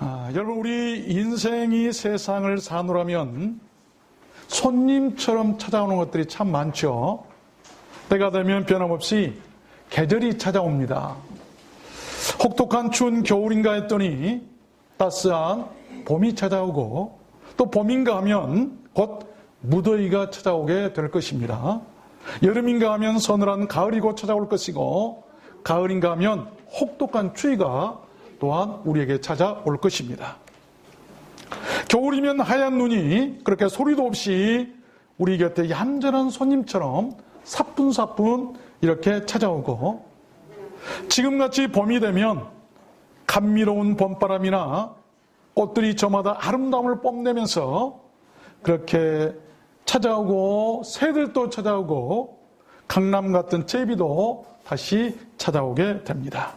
여러분, 우리 인생이 세상을 사노라면 손님처럼 찾아오는 것들이 참 많죠. 때가 되면 변함없이 계절이 찾아옵니다. 혹독한 추운 겨울인가 했더니 따스한 봄이 찾아오고, 또 봄인가 하면 곧 무더위가 찾아오게 될 것입니다. 여름인가 하면 서늘한 가을이 곧 찾아올 것이고, 가을인가 하면 혹독한 추위가 또한 우리에게 찾아올 것입니다. 겨울이면 하얀 눈이 그렇게 소리도 없이 우리 곁에 얌전한 손님처럼 사뿐사뿐 이렇게 찾아오고, 지금같이 봄이 되면 감미로운 봄바람이나 꽃들이 저마다 아름다움을 뽐내면서 그렇게 찾아오고, 새들도 찾아오고, 강남 같은 제비도 다시 찾아오게 됩니다.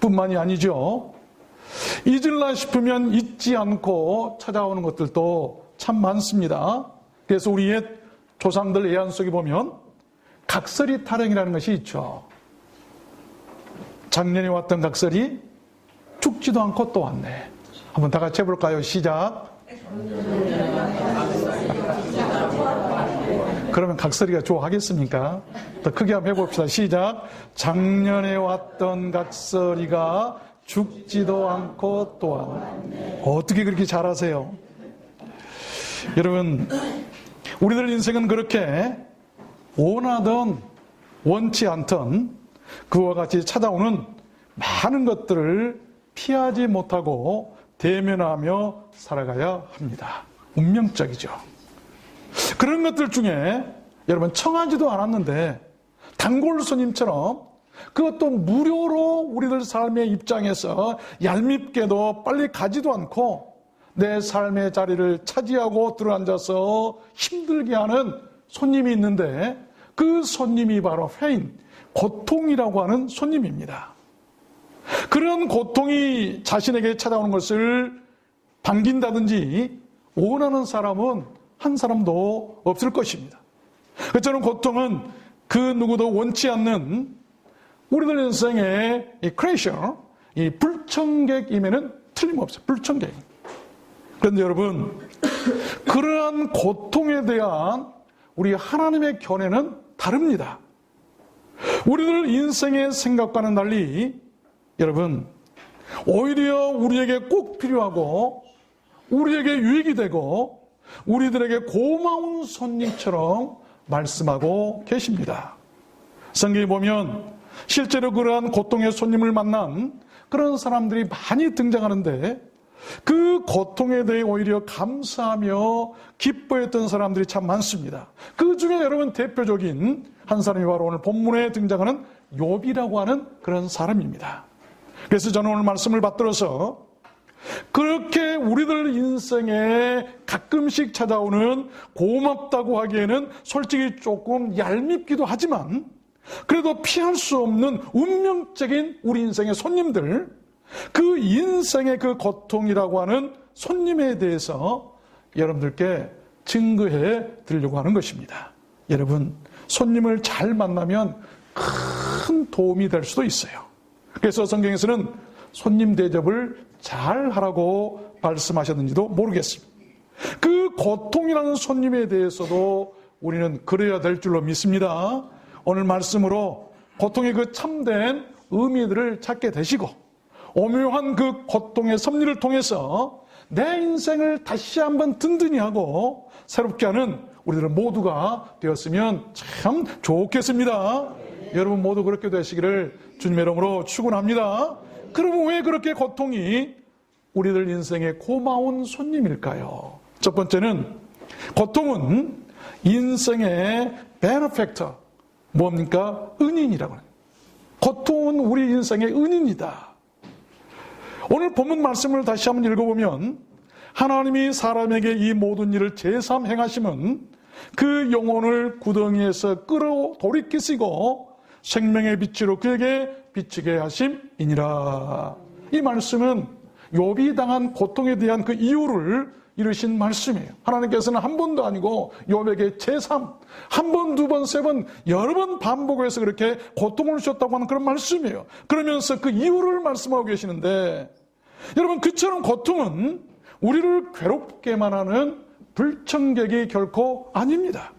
뿐만이 아니죠. 잊을라 싶으면 잊지 않고 찾아오는 것들도 참 많습니다. 그래서 우리 옛 조상들 애안 속에 보면 각설이 타령이라는 것이 있죠. 작년에 왔던 각설이 죽지도 않고 또 왔네. 한번 다 같이 해볼까요? 시작. 그러면 각설이가 좋아하겠습니까? 더 크게 한번 해봅시다. 시작. 작년에 왔던 각설이가 죽지도 않고 또 왔네. 어떻게 그렇게 잘하세요? 여러분, 우리들 인생은 그렇게 원하든 원치 않든 그와 같이 찾아오는 많은 것들을 피하지 못하고 대면하며 살아가야 합니다. 운명적이죠. 그런 것들 중에 여러분, 청하지도 않았는데 단골 손님처럼, 그것도 무료로 우리들 삶의 입장에서 얄밉게도 빨리 가지도 않고 내 삶의 자리를 차지하고 들어앉아서 힘들게 하는 손님이 있는데, 그 손님이 바로 페인, 고통이라고 하는 손님입니다. 그런 고통이 자신에게 찾아오는 것을 반긴다든지 원하는 사람은 한 사람도 없을 것입니다. 저는 고통은 그 누구도 원치 않는 우리들 인생의 이 크레이셔, 이 불청객임에는 틀림없어요. 불청객. 그런데 여러분, 그러한 고통에 대한 우리 하나님의 견해는 다릅니다. 우리들 인생의 생각과는 달리 여러분, 오히려 우리에게 꼭 필요하고 우리에게 유익이 되고 우리들에게 고마운 손님처럼 말씀하고 계십니다. 성경에 보면 실제로 그러한 고통의 손님을 만난 그런 사람들이 많이 등장하는데, 그 고통에 대해 오히려 감사하며 기뻐했던 사람들이 참 많습니다. 그 중에 여러분, 대표적인 한 사람이 바로 오늘 본문에 등장하는 욥이라고 하는 그런 사람입니다. 그래서 저는 오늘 말씀을 받들어서 그렇게 우리들 인생에 가끔씩 찾아오는 고맙다고 하기에는 솔직히 조금 얄밉기도 하지만 그래도 피할 수 없는 운명적인 우리 인생의 손님들, 그 인생의 그 고통이라고 하는 손님에 대해서 여러분들께 증거해 드리려고 하는 것입니다. 여러분, 손님을 잘 만나면 큰 도움이 될 수도 있어요. 그래서 성경에서는 손님 대접을 잘 하라고 말씀하셨는지도 모르겠습니다. 그 고통이라는 손님에 대해서도 우리는 그래야 될 줄로 믿습니다. 오늘 말씀으로 고통의 그 참된 의미들을 찾게 되시고, 오묘한 그 고통의 섭리를 통해서 내 인생을 다시 한번 든든히 하고 새롭게 하는 우리들 모두가 되었으면 참 좋겠습니다. 여러분 모두 그렇게 되시기를 주님의 이름으로 축원합니다. 그러면 왜 그렇게 고통이 우리들 인생의 고마운 손님일까요? 첫 번째는, 고통은 인생의 베네팩터, 뭡니까? 은인이라고 해요. 고통은 우리 인생의 은인이다. 오늘 본문 말씀을 다시 한번 읽어보면, 하나님이 사람에게 이 모든 일을 제삼 행하심은 그 영혼을 구덩이에서 끌어 돌이키시고 생명의 빛으로 그에게 비치게 하심이니라. 이 말씀은 욥이 당한 고통에 대한 그 이유를 이루신 말씀이에요. 하나님께서는 한 번도 아니고 욥에게 제삼, 한 번, 두 번, 세 번, 여러 번 반복해서 그렇게 고통을 주셨다고 하는 그런 말씀이에요. 그러면서 그 이유를 말씀하고 계시는데, 여러분, 그처럼 고통은 우리를 괴롭게만 하는 불청객이 결코 아닙니다.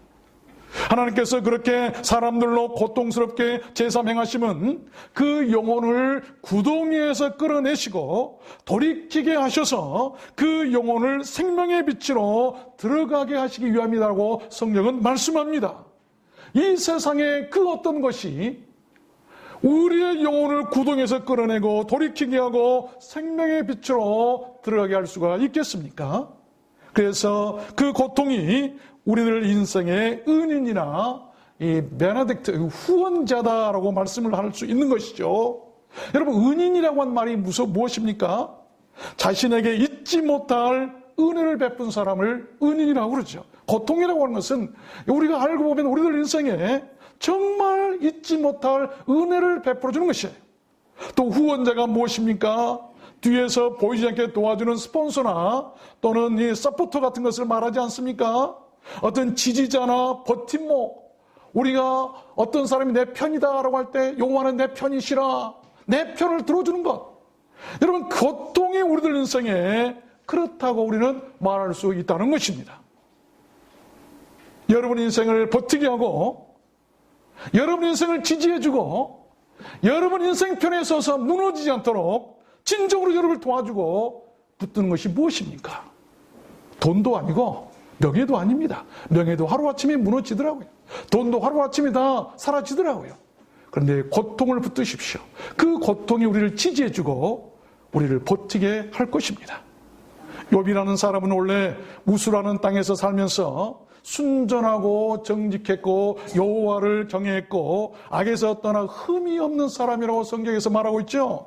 하나님께서 그렇게 사람들로 고통스럽게 제사 행하심은 그 영혼을 구덩이에서 끌어내시고 돌이키게 하셔서 그 영혼을 생명의 빛으로 들어가게 하시기 위함이라고 성경은 말씀합니다. 이 세상에 그 어떤 것이 우리의 영혼을 구덩이에서 끌어내고 돌이키게 하고 생명의 빛으로 들어가게 할 수가 있겠습니까? 그래서 그 고통이 우리들 인생의 은인이나 이 베네딕트, 후원자다라고 말씀을 할 수 있는 것이죠. 여러분, 은인이라고 한 말이 무엇입니까? 자신에게 잊지 못할 은혜를 베푼 사람을 은인이라고 그러죠. 고통이라고 하는 것은 우리가 알고 보면 우리들 인생에 정말 잊지 못할 은혜를 베풀어 주는 것이에요. 또 후원자가 무엇입니까? 뒤에서 보이지 않게 도와주는 스폰서나 또는 이 서포터 같은 것을 말하지 않습니까? 어떤 지지자나 버팀목, 우리가 어떤 사람이 내 편이다라고 할 때 용어는 내 편이시라, 내 편을 들어주는 것. 여러분, 고통이 우리들 인생에 그렇다고 우리는 말할 수 있다는 것입니다. 여러분 인생을 버티게 하고 여러분 인생을 지지해주고 여러분 인생 편에 서서 무너지지 않도록 진정으로 여러분을 도와주고 붙드는 것이 무엇입니까? 돈도 아니고 명예도 아닙니다. 명예도 하루아침에 무너지더라고요. 돈도 하루아침에 다 사라지더라고요. 그런데 고통을 붙드십시오. 그 고통이 우리를 지지해주고 우리를 버티게 할 것입니다. 욥이라는 사람은 원래 우수라는 땅에서 살면서 순전하고 정직했고 여호와를 경외했고 악에서 떠나 흠이 없는 사람이라고 성경에서 말하고 있죠.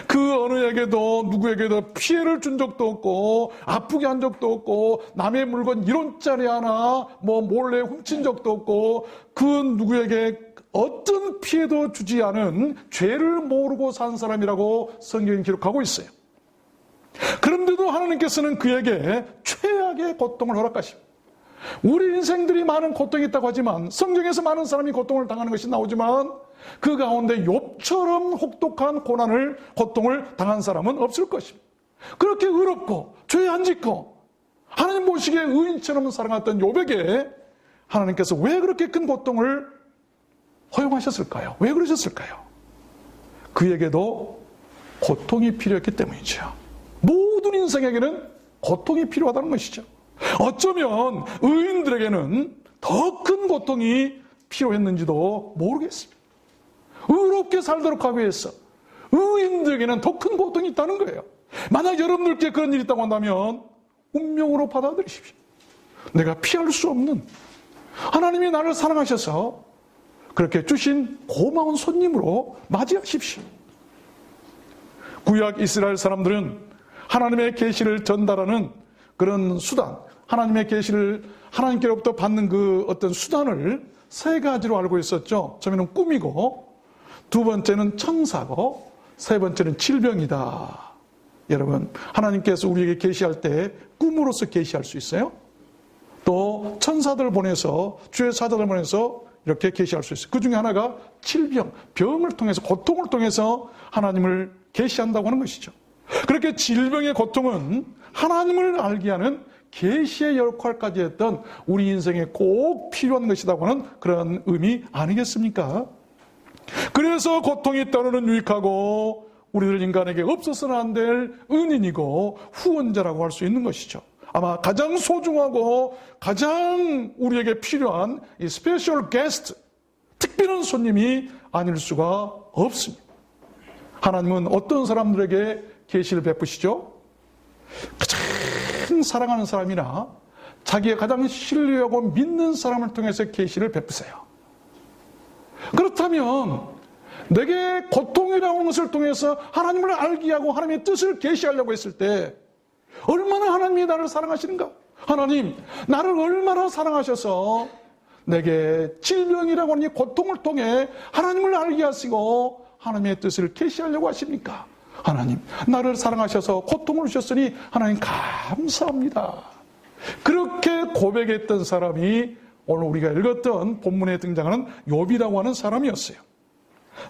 그 어느에게도 누구에게도 피해를 준 적도 없고 아프게 한 적도 없고 남의 물건 1원짜리 하나 몰래 훔친 적도 없고 그 누구에게 어떤 피해도 주지 않은 죄를 모르고 산 사람이라고 성경이 기록하고 있어요. 그런데도 하나님께서는 그에게 최악의 고통을 허락하십니다. 우리 인생들이 많은 고통이 있다고 하지만 성경에서 많은 사람이 고통을 당하는 것이 나오지만 그 가운데 욥처럼 혹독한 고통을 당한 사람은 없을 것입니다. 그렇게 의롭고 죄 안 짓고 하나님 보시기에 의인처럼 살아갔던 욥에게 하나님께서 왜 그렇게 큰 고통을 허용하셨을까요? 왜 그러셨을까요? 그에게도 고통이 필요했기 때문이죠. 모든 인생에게는 고통이 필요하다는 것이죠. 어쩌면 의인들에게는 더 큰 고통이 필요했는지도 모르겠습니다. 의롭게 살도록 하기 위해서 의인들에게는 더 큰 고통이 있다는 거예요. 만약 여러분들께 그런 일이 있다고 한다면 운명으로 받아들이십시오. 내가 피할 수 없는 하나님이 나를 사랑하셔서 그렇게 주신 고마운 손님으로 맞이하십시오. 구약 이스라엘 사람들은 하나님의 계시를 전달하는 그런 수단, 하나님의 계시를 하나님께로부터 받는 그 어떤 수단을 세 가지로 알고 있었죠. 처음에는 꿈이고, 두 번째는 천사고, 세 번째는 질병이다. 여러분, 하나님께서 우리에게 계시할 때 꿈으로서 계시할 수 있어요. 또 천사들 보내서, 주의 사자들 보내서 이렇게 계시할 수 있어요. 그 중에 하나가 질병, 병을 통해서, 고통을 통해서 하나님을 계시한다고 하는 것이죠. 그렇게 질병의 고통은 하나님을 알게 하는 계시의 역할까지 했던 우리 인생에 꼭 필요한 것이라고 하는 그런 의미 아니겠습니까? 그래서 고통이 때로는 유익하고 우리들 인간에게 없어서는 안 될 은인이고 후원자라고 할 수 있는 것이죠. 아마 가장 소중하고 가장 우리에게 필요한 이 스페셜 게스트, 특별한 손님이 아닐 수가 없습니다. 하나님은 어떤 사람들에게 계시를 베푸시죠? 가장 사랑하는 사람이나 자기가 가장 신뢰하고 믿는 사람을 통해서 계시를 베푸세요. 그렇다면 내게 고통이라는 것을 통해서 하나님을 알게 하고 하나님의 뜻을 계시하려고 했을 때 얼마나 하나님이 나를 사랑하시는가? 하나님, 나를 얼마나 사랑하셔서 내게 질병이라고 하는 이 고통을 통해 하나님을 알게 하시고 하나님의 뜻을 계시하려고 하십니까? 하나님, 나를 사랑하셔서 고통을 주셨으니 하나님 감사합니다. 그렇게 고백했던 사람이 오늘 우리가 읽었던 본문에 등장하는 욥이라고 하는 사람이었어요.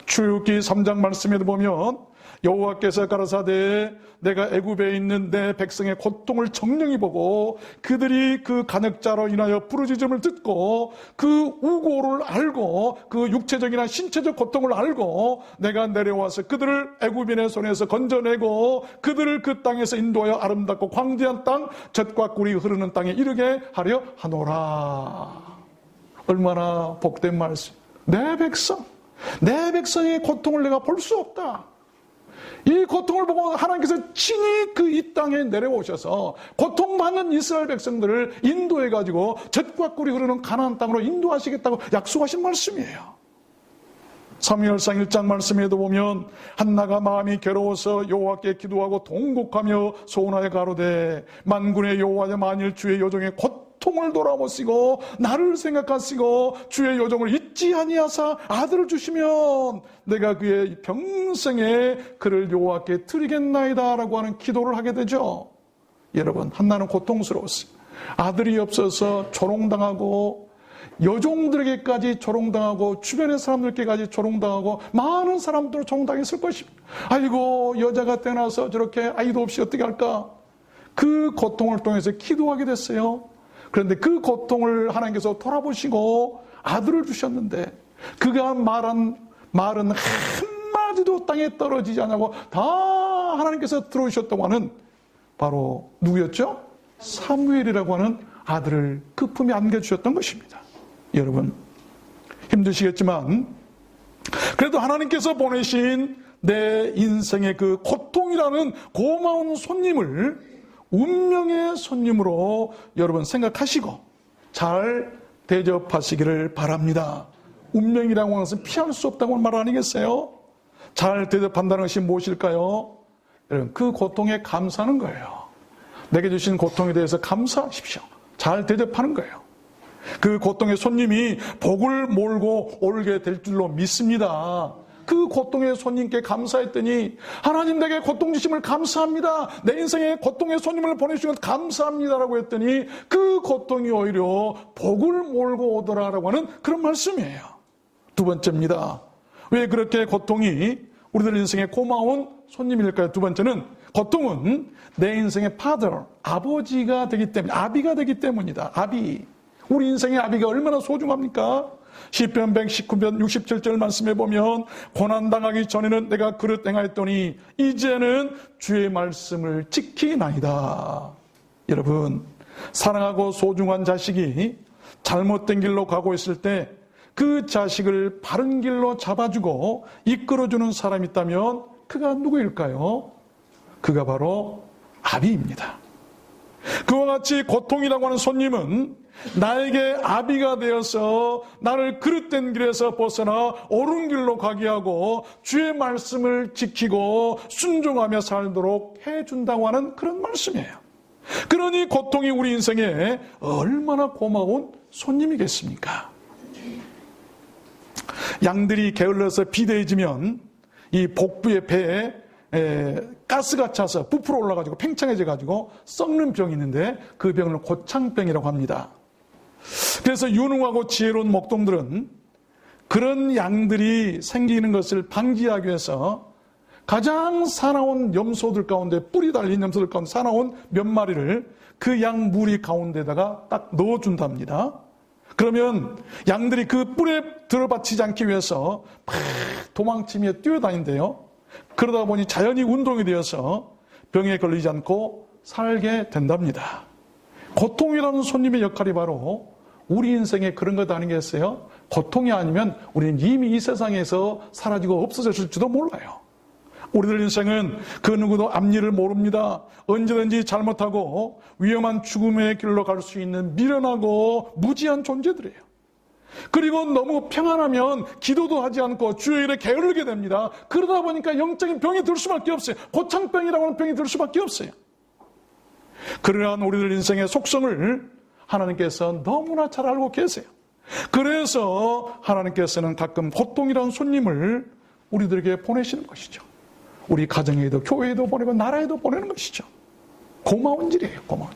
출애굽기 3장 말씀에도 보면 여호와께서 가라사대 내가 애굽에 있는 내 백성의 고통을 정령히 보고 그들이 그 간역자로 인하여 부르짖음을 듣고 그 우고를 알고 그 육체적이나 신체적 고통을 알고 내가 내려와서 그들을 애굽인의 손에서 건져내고 그들을 그 땅에서 인도하여 아름답고 광대한 땅 젖과 꿀이 흐르는 땅에 이르게 하려 하노라. 얼마나 복된 말씀. 내 백성의 고통을 내가 볼 수 없다. 이 고통을 보고 하나님께서 친히 그 이 땅에 내려오셔서 고통받는 이스라엘 백성들을 인도해가지고 젖과 꿀이 흐르는 가나안 땅으로 인도하시겠다고 약속하신 말씀이에요. 사무엘상 1장 말씀에도 보면 한나가 마음이 괴로워서 여호와께 기도하고 통곡하며 소원하여 가로되 만군의 여호와여 만일 주의 여종의 고통을 돌아보시고 나를 생각하시고 주의 여종을 잊지 아니하사 아들을 주시면 내가 그의 평생에 그를 여호와께 드리겠나이다 라고 하는 기도를 하게 되죠. 여러분, 한나는 고통스러웠어요. 아들이 없어서 조롱당하고 여종들에게까지 조롱당하고 주변의 사람들께까지 조롱당하고 많은 사람들을 조롱당했을 것입니다. 아이고, 여자가 태어나서 저렇게 아이도 없이 어떻게 할까? 그 고통을 통해서 기도하게 됐어요. 그런데 그 고통을 하나님께서 돌아보시고 아들을 주셨는데 그가 말은 한마디도 땅에 떨어지지 않고 다 하나님께서 들어오셨다고 하는 바로 누구였죠? 사무엘이라고 하는 아들을 그 품에 안겨주셨던 것입니다. 여러분, 힘드시겠지만 그래도 하나님께서 보내신 내 인생의 그 고통이라는 고마운 손님을 운명의 손님으로 여러분 생각하시고 잘 대접하시기를 바랍니다. 운명이라고 하는 것은 피할 수 없다고 말 아니겠어요? 잘 대접한다는 것이 무엇일까요? 여러분, 그 고통에 감사하는 거예요. 내게 주신 고통에 대해서 감사하십시오. 잘 대접하는 거예요. 그 고통의 손님이 복을 몰고 올게 될 줄로 믿습니다. 그 고통의 손님께 감사했더니 하나님 내게 고통 주심을 감사합니다. 내 인생에 고통의 손님을 보내주시면 감사합니다라고 했더니 그 고통이 오히려 복을 몰고 오더라라고 하는 그런 말씀이에요. 두 번째입니다. 왜 그렇게 고통이 우리들 인생의 고마운 손님일까요? 두 번째는 고통은 내 인생의 father, 아버지가 되기 때문에, 아비가 되기 때문이다. 아비. 우리 인생의 아비가 얼마나 소중합니까? 시편 119편 67절 말씀에 보면 고난당하기 전에는 내가 그릇 행하였더니 이제는 주의 말씀을 지키나이다. 여러분, 사랑하고 소중한 자식이 잘못된 길로 가고 있을 때 그 자식을 바른 길로 잡아주고 이끌어주는 사람이 있다면 그가 누구일까요? 그가 바로 아비입니다. 그와 같이 고통이라고 하는 손님은 나에게 아비가 되어서 나를 그릇된 길에서 벗어나 옳은 길로 가게 하고 주의 말씀을 지키고 순종하며 살도록 해준다고 하는 그런 말씀이에요. 그러니 고통이 우리 인생에 얼마나 고마운 손님이겠습니까? 양들이 게을러서 비대해지면 이 복부의 배에 가스가 차서 부풀어 올라가지고 팽창해져가지고 썩는 병이 있는데 그 병을 고창병이라고 합니다. 그래서 유능하고 지혜로운 목동들은 그런 양들이 생기는 것을 방지하기 위해서 가장 사나운 염소들 가운데, 뿌리 달린 염소들 가운데 사나운 몇 마리를 그 양 무리 가운데다가 딱 넣어준답니다. 그러면 양들이 그 뿔에 들어받치지 않기 위해서 막 도망치며 뛰어다닌대요. 그러다 보니 자연히 운동이 되어서 병에 걸리지 않고 살게 된답니다. 고통이라는 손님의 역할이 바로 우리 인생에 그런 것 아니겠어요? 고통이 아니면 우리는 이미 이 세상에서 사라지고 없어졌을지도 몰라요. 우리들 인생은 그 누구도 앞일을 모릅니다. 언제든지 잘못하고 위험한 죽음의 길로 갈 수 있는 미련하고 무지한 존재들이에요. 그리고 너무 평안하면 기도도 하지 않고 주의 일에 게을르게 됩니다. 그러다 보니까 영적인 병이 들 수밖에 없어요. 고창병이라고 하는 병이 들 수밖에 없어요. 그러한 우리들 인생의 속성을 하나님께서 너무나 잘 알고 계세요. 그래서 하나님께서는 가끔 고통이라는 손님을 우리들에게 보내시는 것이죠. 우리 가정에도 교회에도 보내고 나라에도 보내는 것이죠. 고마운 일이에요. 고마운.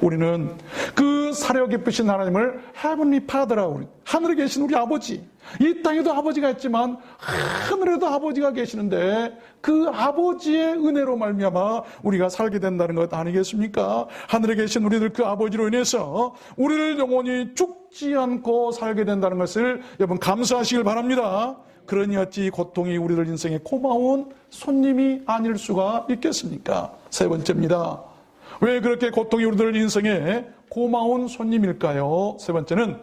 우리는 그 사려 깊으신 하나님을 Heavenly Father라고, 하늘에 계신 우리 아버지, 이 땅에도 아버지가 있지만 하늘에도 아버지가 계시는데 그 아버지의 은혜로 말미암아 우리가 살게 된다는 것 아니겠습니까? 하늘에 계신 우리들 그 아버지로 인해서 우리를 영원히 죽지 않고 살게 된다는 것을 여러분 감사하시길 바랍니다. 그러니 어찌 고통이 우리들 인생의 고마운 손님이 아닐 수가 있겠습니까? 세 번째입니다. 왜 그렇게 고통이 우리들 인생의 고마운 손님일까요? 세 번째는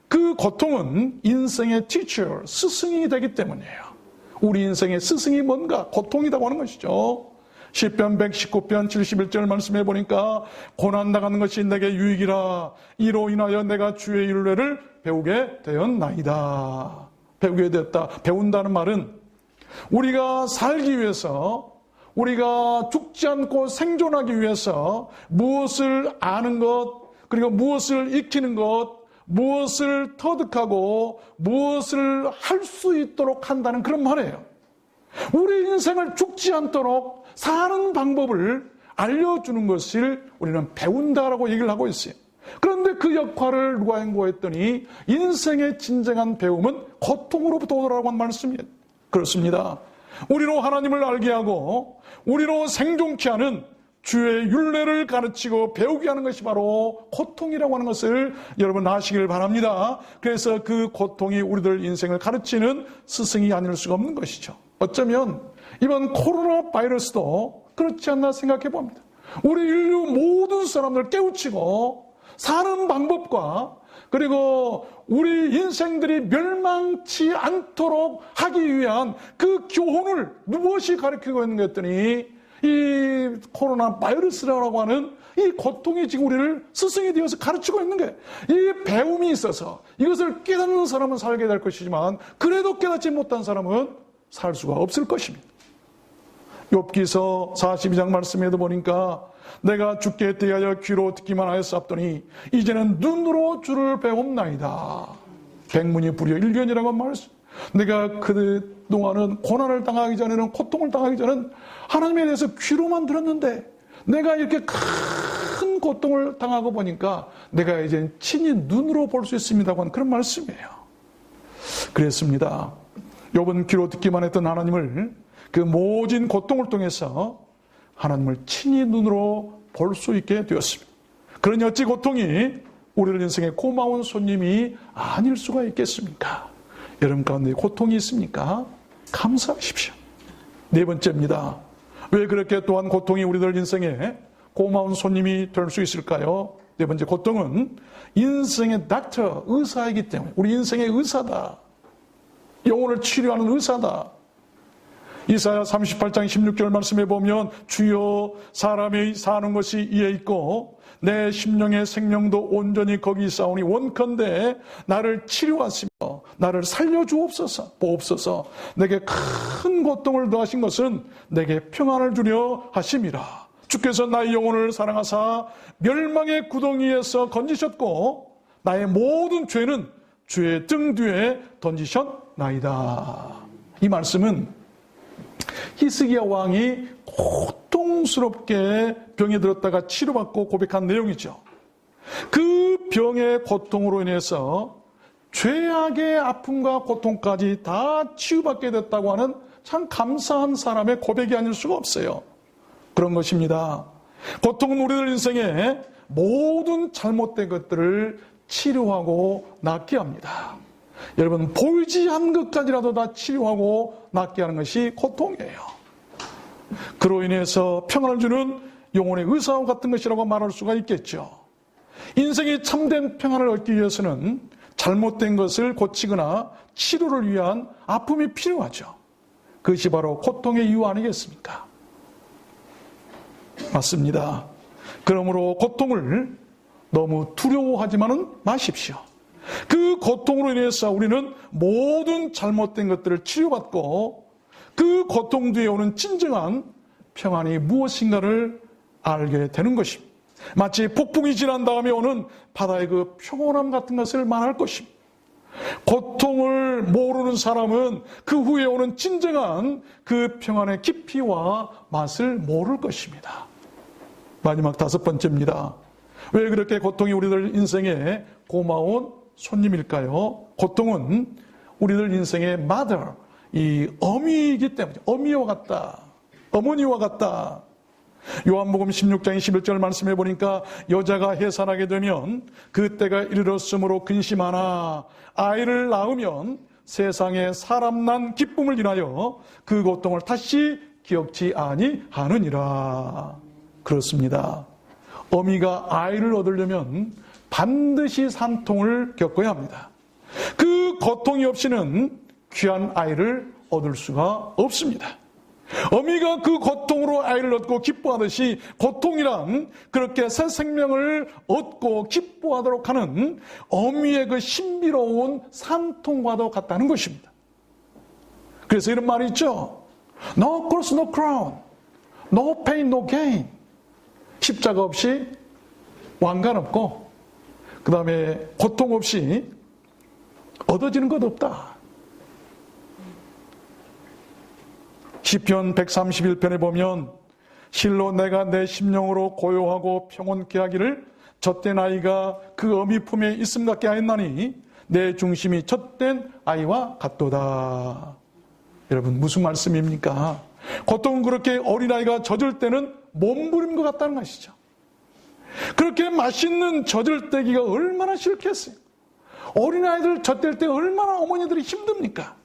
그 고통은 인생의 teacher, 스승이 되기 때문이에요. 우리 인생의 스승이 뭔가? 고통이라고 하는 것이죠. 시편 119편 71절 말씀해 보니까 고난 당하는 것이 내게 유익이라 이로 인하여 내가 주의 율례를 배우게 되었나이다. 배우게 되었다. 배운다는 말은 우리가 살기 위해서, 우리가 죽지 않고 생존하기 위해서 무엇을 아는 것, 그리고 무엇을 익히는 것, 무엇을 터득하고 무엇을 할 수 있도록 한다는 그런 말이에요. 우리 인생을 죽지 않도록 사는 방법을 알려주는 것을 우리는 배운다라고 얘기를 하고 있어요. 그런데 그 역할을 누가 행보했더니 인생의 진정한 배움은 고통으로부터 오더라고 한 말씀이에요. 그렇습니다. 우리로 하나님을 알게 하고 우리로 생존케 하는 주의 율례를 가르치고 배우게 하는 것이 바로 고통이라고 하는 것을 여러분 아시길 바랍니다. 그래서 그 고통이 우리들 인생을 가르치는 스승이 아닐 수가 없는 것이죠. 어쩌면 이번 코로나 바이러스도 그렇지 않나 생각해 봅니다. 우리 인류 모든 사람들을 깨우치고 사는 방법과 그리고 우리 인생들이 멸망치 않도록 하기 위한 그 교훈을 무엇이 가르치고 있는 것 했더니 이 코로나 바이러스라고 하는 이 고통이 지금 우리를 스승이 되어서 가르치고 있는 거예요. 이 배움이 있어서 이것을 깨닫는 사람은 살게 될 것이지만 그래도 깨닫지 못한 사람은 살 수가 없을 것입니다. 욥기서 42장 말씀에도 보니까 내가 주께 대하여 귀로 듣기만 하였사옵더니 이제는 눈으로 주를 배웁나이다. 백문이 불여 일견이라고 말했습니다. 내가 그동안은 고난을 당하기 전에는, 고통을 당하기 전에는 하나님에 대해서 귀로만 들었는데 내가 이렇게 큰 고통을 당하고 보니까 내가 이제 친히 눈으로 볼 수 있습니다고 하는 그런 말씀이에요. 그랬습니다. 욥은 귀로 듣기만 했던 하나님을 그 모진 고통을 통해서 하나님을 친히 눈으로 볼 수 있게 되었습니다. 그러니 어찌 고통이 우리를 인생의 고마운 손님이 아닐 수가 있겠습니까? 여러분 가운데 고통이 있습니까? 감사하십시오. 네 번째입니다. 왜 그렇게 또한 고통이 우리들 인생의 고마운 손님이 될 수 있을까요? 네 번째, 고통은 인생의 닥터, 의사이기 때문에 우리 인생의 의사다. 영혼을 치료하는 의사다. 이사야 38장 16절 말씀에 보면 주여 사람이 사는 것이 이에 있고 내 심령의 생명도 온전히 거기 있사오니 원컨대 나를 치료하시며 나를 살려주옵소서 보옵소서. 내게 큰 고통을 더하신 것은 내게 평안을 주려 하심이라. 주께서 나의 영혼을 사랑하사 멸망의 구덩이에서 건지셨고 나의 모든 죄는 주의 등 뒤에 던지셨나이다. 이 말씀은 히스기야 왕이 고통스럽게 병에 들었다가 치료받고 고백한 내용이죠. 그 병의 고통으로 인해서 죄악의 아픔과 고통까지 다 치유받게 됐다고 하는 참 감사한 사람의 고백이 아닐 수가 없어요. 그런 것입니다. 고통은 우리들 인생의 모든 잘못된 것들을 치료하고 낫게 합니다. 여러분, 보이지 않는 것까지라도 다 치료하고 낫게 하는 것이 고통이에요. 그로 인해서 평안을 주는 영혼의 의사와 같은 것이라고 말할 수가 있겠죠. 인생이 참된 평안을 얻기 위해서는 잘못된 것을 고치거나 치료를 위한 아픔이 필요하죠. 그것이 바로 고통의 이유 아니겠습니까? 맞습니다. 그러므로 고통을 너무 두려워하지만은 마십시오. 그 고통으로 인해서 우리는 모든 잘못된 것들을 치료받고 그 고통 뒤에 오는 진정한 평안이 무엇인가를 알게 되는 것입니다. 마치 폭풍이 지난 다음에 오는 바다의 그 평온함 같은 것을 말할 것입니다. 고통을 모르는 사람은 그 후에 오는 진정한 그 평안의 깊이와 맛을 모를 것입니다. 마지막 다섯 번째입니다. 왜 그렇게 고통이 우리들 인생에 고마운 손님일까요? 고통은 우리들 인생의 mother, 이 어미이기 때문에, 어미와 같다, 어머니와 같다. 요한복음 16장 21절 말씀해 보니까 여자가 해산하게 되면 그때가 이르렀으므로 근심하나 아이를 낳으면 세상에 사람 난 기쁨을 인하여 그 고통을 다시 기억지 아니하느니라. 그렇습니다. 어미가 아이를 얻으려면 반드시 산통을 겪어야 합니다. 그 고통이 없이는 귀한 아이를 얻을 수가 없습니다. 어미가 그 고통으로 아이를 얻고 기뻐하듯이 고통이란 그렇게 새 생명을 얻고 기뻐하도록 하는 어미의 그 신비로운 산통과도 같다는 것입니다. 그래서 이런 말이 있죠. No cross, no crown. No pain, no gain. 십자가 없이 왕관 없고 그 다음에 고통 없이 얻어지는 것 없다. 시편 131편에 보면 실로 내가 내 심령으로 고요하고 평온케 하기를 젖된 아이가 그 어미 품에 있음 같게 하였나니 내 중심이 젖된 아이와 같도다. 여러분 무슨 말씀입니까? 고통은 그렇게 어린아이가 젖을 때는 몸부림과 같다는 것이죠. 그렇게 맛있는 젖을 떼기가 얼마나 싫겠어요. 어린아이들 젖댈 때 얼마나 어머니들이 힘듭니까?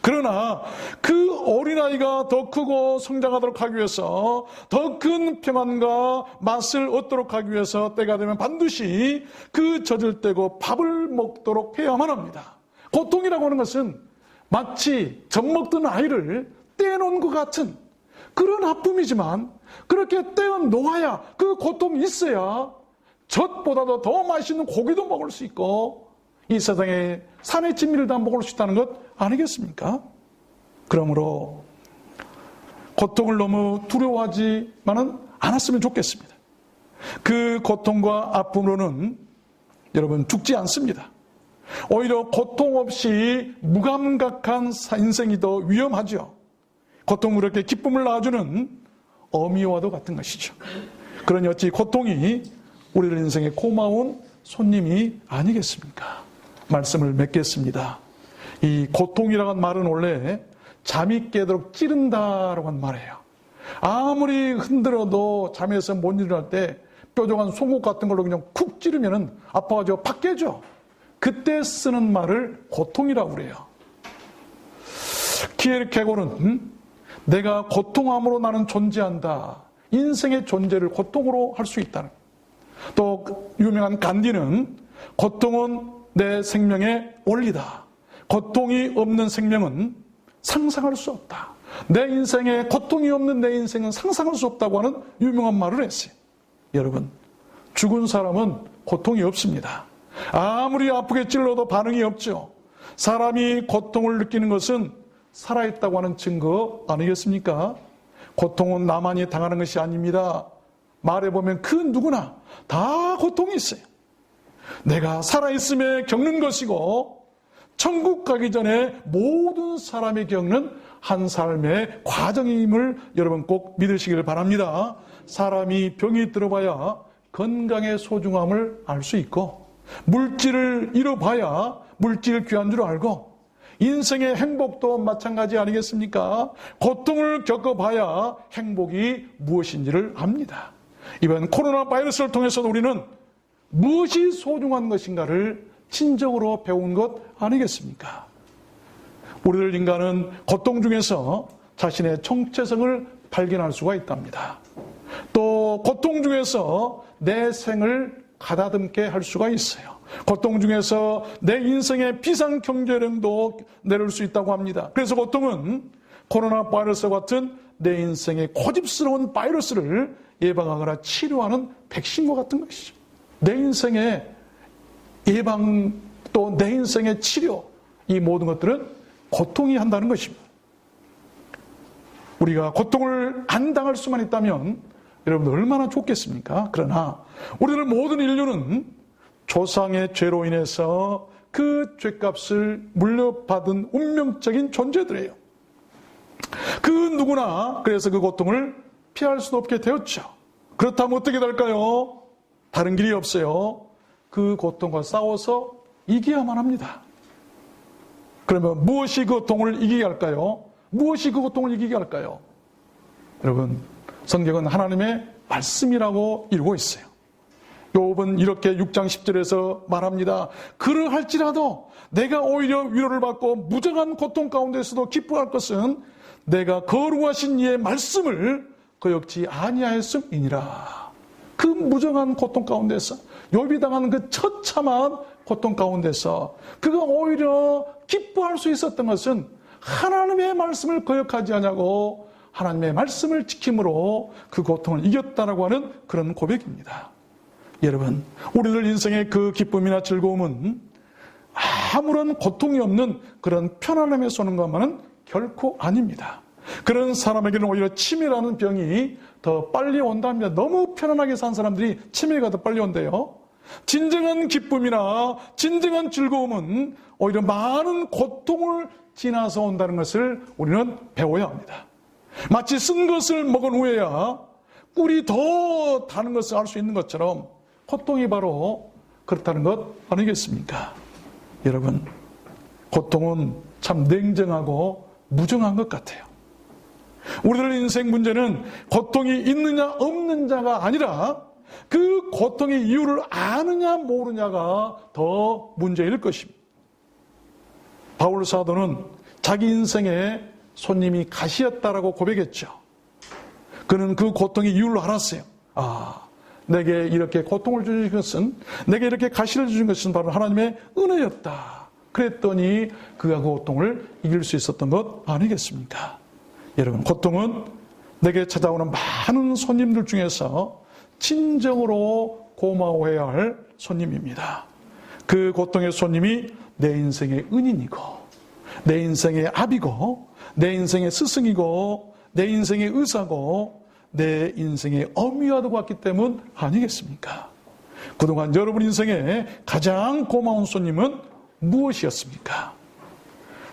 그러나 그 어린아이가 더 크고 성장하도록 하기 위해서 더 큰 평안과 맛을 얻도록 하기 위해서 때가 되면 반드시 그 젖을 떼고 밥을 먹도록 해야만 합니다. 고통이라고 하는 것은 마치 젖 먹던 아이를 떼놓은 것 같은 그런 아픔이지만 그렇게 떼어 놓아야 그 고통이 있어야 젖보다도 더 맛있는 고기도 먹을 수 있고 이 세상에 산의 진미를 다 먹을 수 있다는 것 아니겠습니까? 그러므로 고통을 너무 두려워하지만은 않았으면 좋겠습니다. 그 고통과 아픔으로는 여러분 죽지 않습니다. 오히려 고통 없이 무감각한 인생이 더 위험하죠. 고통은 그렇게 기쁨을 낳아주는 어미와도 같은 것이죠. 그러니 어찌 고통이 우리들 인생의 고마운 손님이 아니겠습니까? 말씀을 맺겠습니다. 이 고통이라는 말은 원래 잠이 깨도록 찌른다라고 하는 말이에요. 아무리 흔들어도 잠에서 못 일어날 때 뾰족한 송곳 같은 걸로 그냥 쿡 찌르면 아파가지고 팍 깨죠. 그때 쓰는 말을 고통이라고 그래요. 키에르케고르는 내가 고통함으로 나는 존재한다. 인생의 존재를 고통으로 할 수 있다는. 또 유명한 간디는 고통은 내 생명의 원리다. 고통이 없는 생명은 상상할 수 없다. 내 인생에 고통이 없는 내 인생은 상상할 수 없다고 하는 유명한 말을 했어요. 여러분, 죽은 사람은 고통이 없습니다. 아무리 아프게 찔러도 반응이 없죠. 사람이 고통을 느끼는 것은 살아있다고 하는 증거 아니겠습니까? 고통은 나만이 당하는 것이 아닙니다. 말해보면 그 누구나 다 고통이 있어요. 내가 살아있음에 겪는 것이고 천국 가기 전에 모든 사람이 겪는 한 삶의 과정임을 여러분 꼭 믿으시길 바랍니다. 사람이 병이 들어봐야 건강의 소중함을 알 수 있고 물질을 잃어봐야 물질 귀한 줄 알고 인생의 행복도 마찬가지 아니겠습니까? 고통을 겪어봐야 행복이 무엇인지를 압니다. 이번 코로나 바이러스를 통해서도 우리는 무엇이 소중한 것인가를 친적으로 배운 것 아니겠습니까? 우리들 인간은 고통 중에서 자신의 정체성을 발견할 수가 있답니다. 또 고통 중에서 내 생을 가다듬게 할 수가 있어요. 고통 중에서 내 인생의 비상경제령도 내릴 수 있다고 합니다. 그래서 고통은 코로나 바이러스와 같은 내 인생의 고집스러운 바이러스를 예방하거나 치료하는 백신과 같은 것이죠. 내 인생의 예방 또 내 인생의 치료, 이 모든 것들은 고통이 한다는 것입니다. 우리가 고통을 안 당할 수만 있다면 여러분 얼마나 좋겠습니까? 그러나 우리들 모든 인류는 조상의 죄로 인해서 그 죄값을 물려받은 운명적인 존재들이에요. 그 누구나 그래서 그 고통을 피할 수도 없게 되었죠. 그렇다면 어떻게 될까요? 다른 길이 없어요. 그 고통과 싸워서 이겨야만 합니다. 그러면 무엇이 그 고통을 이기게 할까요? 무엇이 그 고통을 이기게 할까요? 여러분, 성경은 하나님의 말씀이라고 이루고 있어요. 욥은 이렇게 6장 10절에서 말합니다. 그러할지라도 내가 오히려 위로를 받고 무정한 고통 가운데서도 기뻐할 것은 내가 거룩하신 이의 말씀을 거역지 아니하였음이니라. 그 무정한 고통 가운데서, 욥이 당한 그 처참한 고통 가운데서 그가 오히려 기뻐할 수 있었던 것은 하나님의 말씀을 거역하지 않냐고 하나님의 말씀을 지킴으로 그 고통을 이겼다라고 하는 그런 고백입니다. 여러분, 우리들 인생의 그 기쁨이나 즐거움은 아무런 고통이 없는 그런 편안함에서 오는 것만은 결코 아닙니다. 그런 사람에게는 오히려 치매라는 병이 더 빨리 온답니다. 너무 편안하게 산 사람들이 치매가 더 빨리 온대요. 진정한 기쁨이나 진정한 즐거움은 오히려 많은 고통을 지나서 온다는 것을 우리는 배워야 합니다. 마치 쓴 것을 먹은 후에야 꿀이 더 다는 것을 알 수 있는 것처럼 고통이 바로 그렇다는 것 아니겠습니까? 여러분, 고통은 참 냉정하고 무정한 것 같아요. 우리들 인생 문제는 고통이 있느냐 없느냐가 아니라 그 고통의 이유를 아느냐 모르냐가 더 문제일 것입니다. 바울 사도는 자기 인생의 손님이 가시였다라고 고백했죠. 그는 그 고통의 이유를 알았어요. 내게 이렇게 고통을 주신 것은, 내게 이렇게 가시를 주신 것은 바로 하나님의 은혜였다. 그랬더니 그가 그 고통을 이길 수 있었던 것 아니겠습니까? 여러분, 고통은 내게 찾아오는 많은 손님들 중에서 진정으로 고마워해야 할 손님입니다. 그 고통의 손님이 내 인생의 은인이고, 내 인생의 아비고, 내 인생의 스승이고, 내 인생의 의사고, 내 인생의 어미와도 같기 때문 아니겠습니까? 그동안 여러분 인생의 가장 고마운 손님은 무엇이었습니까?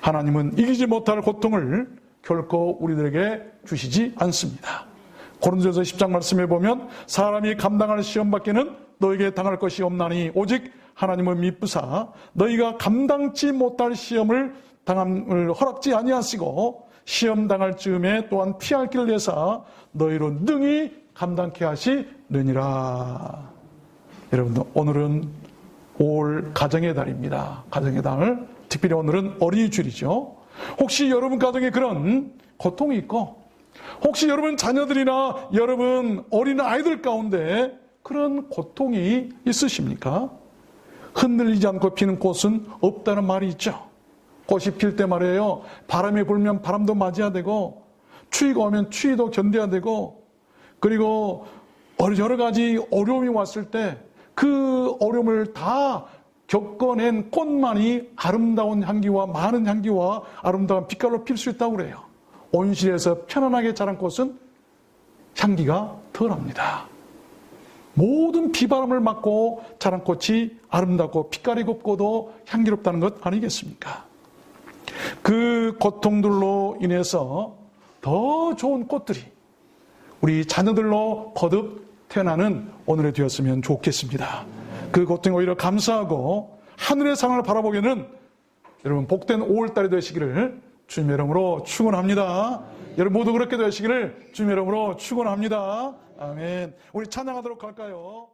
하나님은 이기지 못할 고통을 결코 우리들에게 주시지 않습니다. 고린도전서 10장 말씀에 보면 사람이 감당할 시험밖에는 너에게 당할 것이 없나니 오직 하나님은 미쁘사 너희가 감당치 못할 시험을 당함을 허락지 아니하시고 시험 당할 즈음에 또한 피할 길을 내사 너희로 능히 감당케 하시느니라. 여러분, 오늘은 올 가정의 달입니다. 가정의 달, 특별히 오늘은 어린이 주일이죠. 혹시 여러분 가정에 그런 고통이 있고, 혹시 여러분 자녀들이나 여러분 어린 아이들 가운데 그런 고통이 있으십니까? 흔들리지 않고 피는 꽃은 없다는 말이 있죠. 꽃이 필 때 말이에요. 바람이 불면 바람도 맞아야 되고, 추위가 오면 추위도 견뎌야 되고, 그리고 여러 가지 어려움이 왔을 때 그 어려움을 다 겪어낸 꽃만이 아름다운 향기와 많은 향기와 아름다운 빛깔로 필 수 있다고 그래요. 온실에서 편안하게 자란 꽃은 향기가 덜합니다. 모든 비바람을 맞고 자란 꽃이 아름답고 빛깔이 곱고도 향기롭다는 것 아니겠습니까? 그 고통들로 인해서 더 좋은 꽃들이 우리 자녀들로 거듭 태어나는 오늘이 되었으면 좋겠습니다. 그 고통에 오히려 감사하고 하늘의 상을 바라보기에는 여러분 복된 5월달이 되시기를 주님의 이름으로 축원합니다. 여러분 모두 그렇게 되시기를 주님의 이름으로 축원합니다. 아멘. 우리 찬양하도록 할까요?